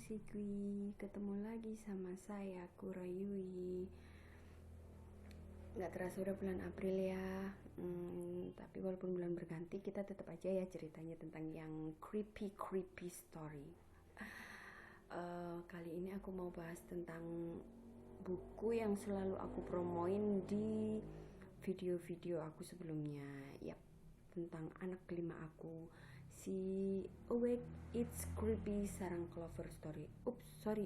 Sikwi, ketemu lagi sama saya Kurayui. Gak terasa udah bulan April ya. Tapi walaupun bulan berganti, kita tetap aja ya ceritanya tentang yang creepy story. Kali ini aku mau bahas tentang buku yang selalu aku promoin di video-video aku sebelumnya. Yap, tentang anak kelima aku, si Awake It's Creepy Sarang Clover Story.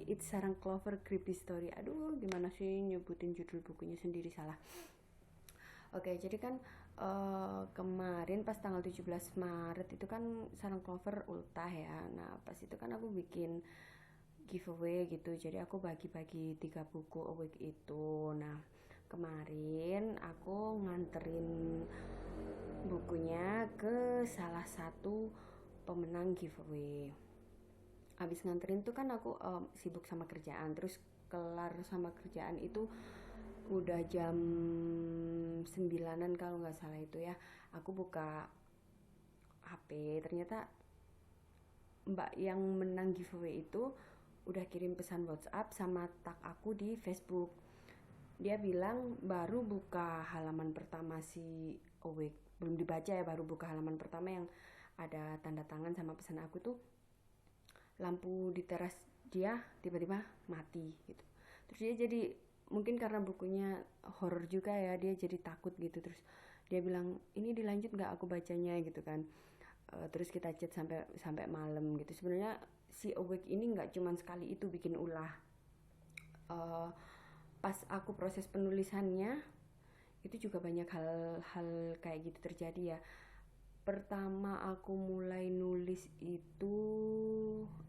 It's Sarang Clover Creepy Story. Aduh, gimana sih nyebutin judul bukunya sendiri salah. Oke, jadi kan kemarin pas tanggal 17 Maret itu kan Sarang Clover ultah ya. Nah, pas itu kan aku bikin giveaway gitu, jadi aku bagi-bagi 3 buku Awake itu. Nah, kemarin aku nganterin bukunya ke salah satu pemenang giveaway. Habis nganterin tuh kan aku sibuk sama kerjaan, terus kelar sama kerjaan itu udah jam 9-an kalau nggak salah itu ya. Aku buka HP, ternyata mbak yang menang giveaway itu udah kirim pesan WhatsApp sama tag aku di Facebook. Dia bilang baru buka halaman pertama si Awake, belum dibaca ya, baru buka halaman pertama yang ada tanda tangan sama pesan aku tuh. Lampu di teras dia tiba-tiba mati gitu. Terus dia jadi, mungkin karena bukunya horor juga ya, dia jadi takut gitu. Terus dia bilang, ini dilanjut nggak aku bacanya gitu kan. Terus kita chat sampai malam gitu. Sebenarnya si Awake ini nggak cuman sekali itu bikin ulah. Pas aku proses penulisannya itu juga banyak hal kayak gitu terjadi ya. Pertama aku mulai nulis itu,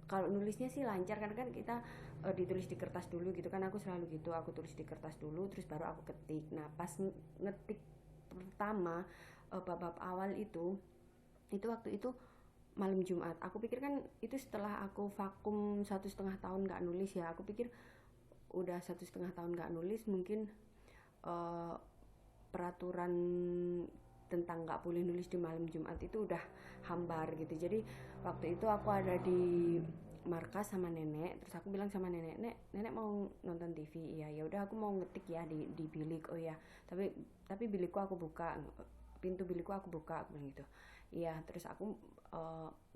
kalau nulisnya sih lancar karena kan kita ditulis di kertas dulu gitu kan. Aku selalu gitu, aku tulis di kertas dulu terus baru aku ketik. Nah, pas ngetik pertama bab-bab awal itu waktu itu malam Jumat. Aku pikir kan itu setelah aku vakum 1,5 tahun gak nulis ya. Aku pikir udah 1,5 tahun gak nulis, mungkin peraturan tentang gak boleh nulis di malam Jumat itu udah hambar gitu. Jadi waktu itu aku ada di markas sama nenek, terus aku bilang sama nenek, nenek mau nonton TV. Iya, ya udah aku mau ngetik ya di bilik. Oh ya, tapi bilikku aku buka, pintu bilikku aku buka, aku bilang gitu. Iya, terus aku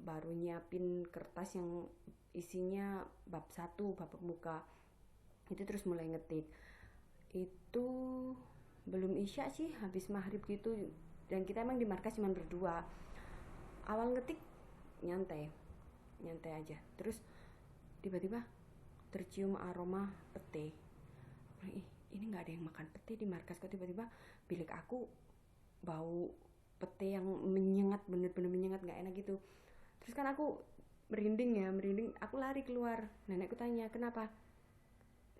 baru nyiapin kertas yang isinya bab 1, bab pembuka itu, terus mulai ngetik. Itu belum isya sih, habis maghrib gitu, dan kita emang di markas cuma berdua. Awal ngetik nyantai aja, terus tiba-tiba tercium aroma pete. Ini nggak ada yang makan pete di markas, kok tiba-tiba bilik aku bau pete yang menyengat, bener-bener menyengat, nggak enak gitu. Terus kan aku merinding, aku lari keluar. Nenekku tanya, kenapa?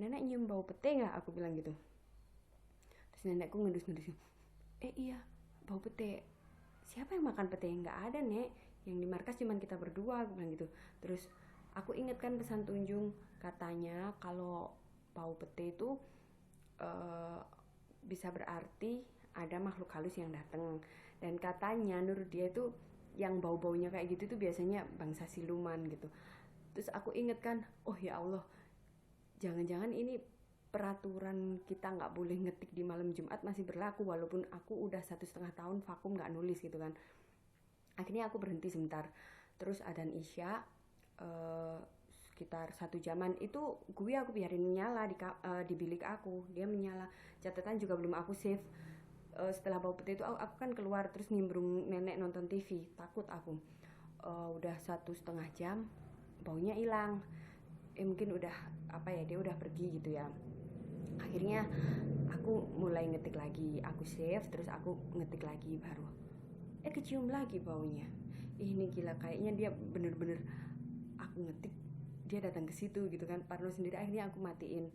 Nenek nyium bau pete nggak? Aku bilang gitu. Terus nenekku ngedus-ngedus, iya bau pete. Siapa yang makan pete? Nggak ada, nek, yang di markas cuman kita berdua, aku bilang gitu. Terus aku ingatkan pesan Tunjung, katanya kalau bau pete itu bisa berarti ada makhluk halus yang datang. Dan katanya menurut dia itu yang bau-baunya kayak gitu tuh biasanya bangsa siluman gitu. Terus aku ingatkan, oh ya Allah, jangan-jangan ini peraturan kita nggak boleh ngetik di malam Jumat masih berlaku walaupun aku udah 1,5 tahun vakum nggak nulis gitu kan. Akhirnya aku berhenti sebentar, terus adzan isya sekitar 1 jaman itu gue aku biarin nyala di bilik aku, dia menyala. Catatan juga belum aku save. Setelah bau peti itu aku kan keluar, terus nimbrung nenek nonton TV, takut aku. Udah 1,5 jam baunya hilang. Mungkin udah apa ya, dia udah pergi gitu ya. Akhirnya aku mulai ngetik lagi, aku save, terus aku ngetik lagi, baru kecium lagi baunya. Ini gila, kayaknya dia bener-bener, aku ngetik dia datang ke situ gitu kan. Parno sendiri. Akhirnya aku matiin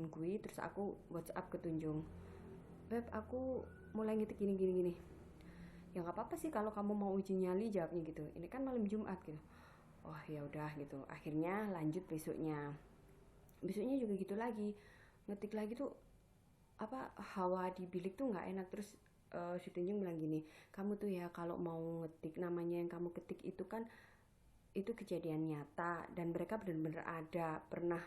gue, terus aku WhatsApp ke Tunjung, Beb, aku mulai ngetik gini. Ya nggak apa-apa sih kalau kamu mau uji nyali, jawabnya gitu. Ini kan malam Jumat gitu. Oh ya udah gitu. Akhirnya lanjut besoknya juga gitu lagi, ngetik lagi tuh apa, hawa di bilik tuh nggak enak. Terus si Tunjung bilang gini, kamu tuh ya kalau mau ngetik, namanya yang kamu ketik itu kan itu kejadian nyata dan mereka benar-benar ada pernah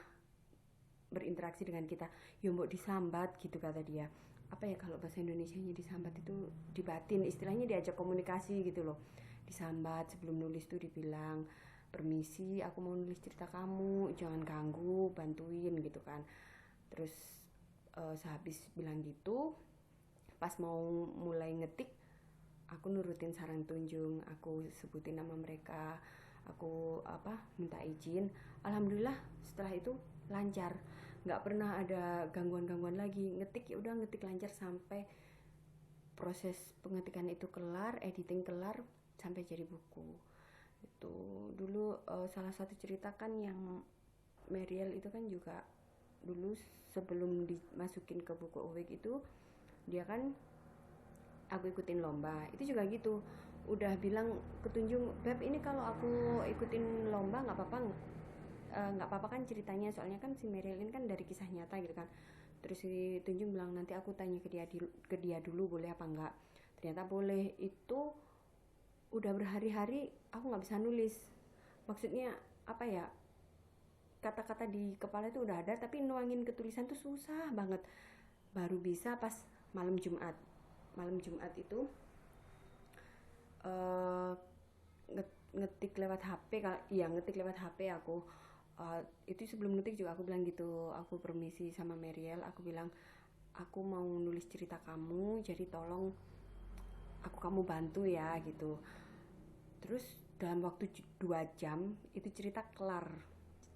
berinteraksi dengan kita. Ya mbok disambat gitu kata dia. Apa ya kalau bahasa Indonesianya disambat itu dibatin, istilahnya diajak komunikasi gitu loh. Disambat sebelum nulis tuh dibilang, permisi aku mau nulis cerita kamu, jangan ganggu, bantuin gitu kan. Terus sehabis bilang gitu, pas mau mulai ngetik, aku nurutin saran Tunjung, aku sebutin nama mereka, aku minta izin. Alhamdulillah setelah itu lancar, nggak pernah ada gangguan-gangguan lagi. Ngetik ya udah ngetik lancar sampai proses pengetikan itu kelar, editing kelar, sampai jadi buku. Itu dulu salah satu cerita kan yang Mariel itu kan juga dulu sebelum dimasukin ke buku Awake itu dia kan, aku ikutin lomba itu juga gitu, udah bilang ke Tunjung, Beb ini kalau aku ikutin lomba nggak apa-apa, nggak apa-apa kan ceritanya, soalnya kan si Mariel ini kan dari kisah nyata gitu kan. Terus si Tunjung bilang nanti aku tanya ke dia dulu boleh apa enggak. Ternyata boleh. Itu udah berhari-hari aku nggak bisa nulis, maksudnya apa ya, kata-kata di kepala itu udah ada tapi nuangin ke tulisan tuh susah banget. Baru bisa pas malam Jumat itu uh, ngetik lewat HP. Iya ngetik lewat HP aku. Itu sebelum ngetik juga aku bilang gitu, aku permisi sama Mariel, aku bilang aku mau nulis cerita kamu, jadi tolong kamu bantu ya gitu. Terus dalam waktu 2 jam itu cerita kelar,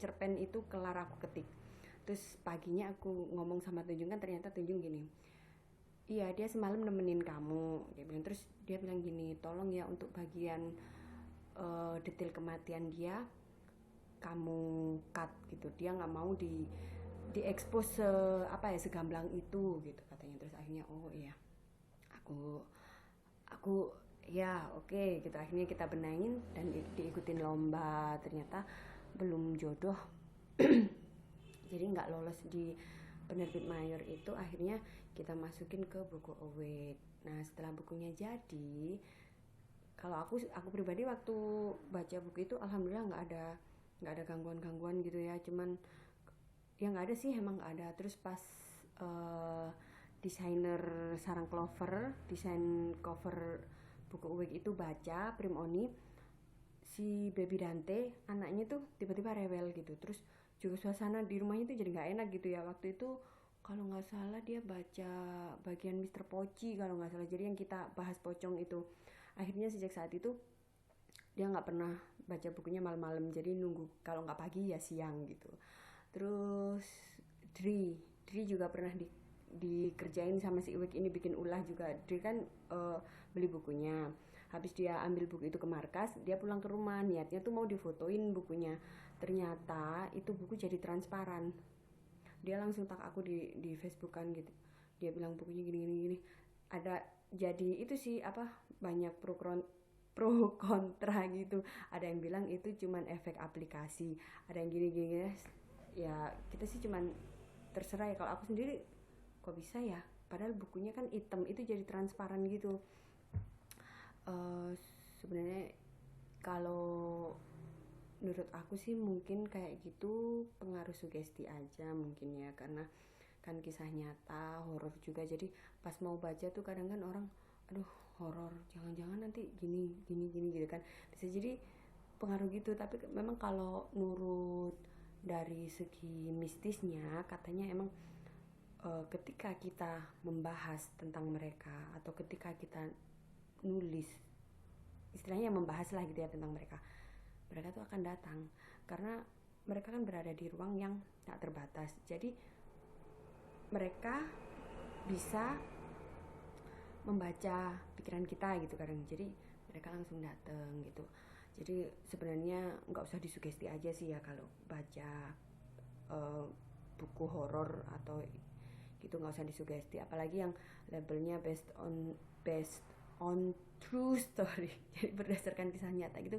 cerpen itu kelar aku ketik. Terus paginya aku ngomong sama Tunjung, kan ternyata Tunjung gini, iya dia semalam nemenin kamu, dia bilang. Terus dia bilang gini, tolong ya untuk bagian detail kematian dia kamu cut gitu, dia nggak mau di expose segamblang itu gitu katanya. Terus akhirnya oh iya, aku ya oke gitu. Akhirnya kita benahin dan diikutin lomba, ternyata belum jodoh jadi nggak lolos di penerbit mayor itu. Akhirnya kita masukin ke buku Awake. Nah setelah bukunya jadi, kalau aku pribadi waktu baca buku itu alhamdulillah nggak ada gangguan-gangguan gitu ya, cuman ya nggak ada sih, emang nggak ada. Terus pas uh, desainer Sarang Clover desain cover buku Awake itu baca Prim Oni, si Baby Dante anaknya tuh tiba-tiba rewel gitu. Terus juga suasana di rumahnya tuh jadi nggak enak gitu ya. Waktu itu kalau nggak salah dia baca bagian Mister Poci kalau nggak salah, jadi yang kita bahas pocong itu. Akhirnya sejak saat itu dia nggak pernah baca bukunya malam-malam, jadi nunggu kalau nggak pagi ya siang gitu. Terus Dri juga pernah dikerjain sama si Iwek ini, bikin ulah juga. Dri kan beli bukunya, habis dia ambil buku itu ke markas, dia pulang ke rumah niatnya tuh mau difotoin bukunya. Ternyata itu buku jadi transparan. Dia langsung tag aku di Facebook kan gitu, dia bilang bukunya gini ada. Jadi itu sih banyak pro kontra gitu. Ada yang bilang itu cuman efek aplikasi, ada yang gini ya. Kita sih cuman terserah ya. Kalau aku sendiri kok bisa ya, padahal bukunya kan hitam itu jadi transparan gitu. Sebenarnya kalau menurut aku sih mungkin kayak gitu pengaruh sugesti aja mungkin ya, karena kan kisah nyata, horor juga. Jadi pas mau baca tuh kadang kan orang, aduh horor, jangan-jangan nanti gini gitu kan, bisa jadi pengaruh gitu. Tapi memang kalau nurut dari segi mistisnya katanya emang ketika kita membahas tentang mereka atau ketika kita nulis, istilahnya membahas lah gitu ya tentang mereka tuh akan datang, karena mereka kan berada di ruang yang tak terbatas. Jadi mereka bisa membaca pikiran kita gitu kadang, jadi mereka langsung datang gitu. Jadi sebenarnya nggak usah disugesti aja sih ya kalau baca buku horor atau gitu, nggak usah disugesti, apalagi yang labelnya based on true story jadi berdasarkan kisah nyata gitu,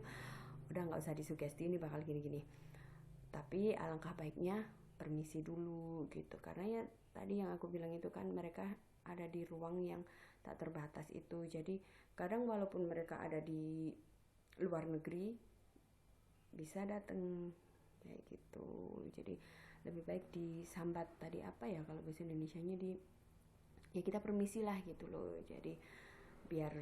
udah nggak usah disugesti ini bakal gini. Tapi alangkah baiknya permisi dulu gitu, karena ya tadi yang aku bilang itu kan mereka ada di ruang yang tak terbatas itu. Jadi kadang walaupun mereka ada di luar negeri, bisa datang kayak gitu. Jadi lebih baik disambat tadi apa ya kalau bahasa Indonesianya, ya kita permisi lah gitu loh. Jadi biar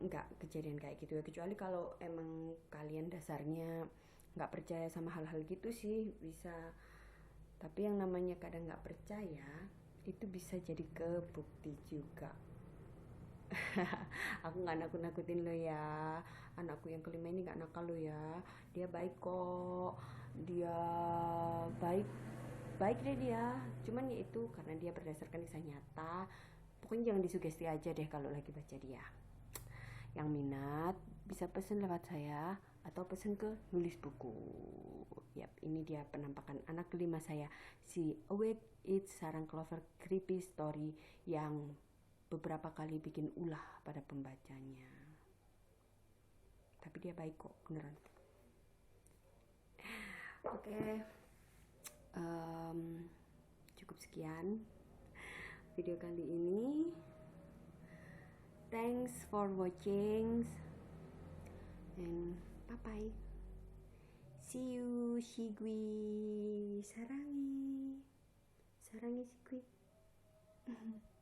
nggak kejadian kayak gitu ya, kecuali kalau emang kalian dasarnya nggak percaya sama hal-hal gitu sih bisa. Tapi yang namanya kadang nggak percaya itu bisa jadi kebukti juga. Aku nggak nakut-nakutin lo ya, anakku yang kelima ini nggak nakal lo ya, dia baik kok, dia baik baik deh dia, cuman ya itu karena dia berdasarkan kisah nyata. Pokoknya jangan disugesti aja deh kalau lagi baca dia. Yang minat bisa pesen lewat saya atau pesen ke nulis buku. Yap, ini dia penampakan anak kelima saya, si Awake It Sarang Clover Creepy Story, yang beberapa kali bikin ulah pada pembacanya. Tapi dia baik kok, beneran. Oke, cukup sekian video kali ini. Thanks for watching and bye bye. See you, Shigui. Sarangi. Sarangi Shigui.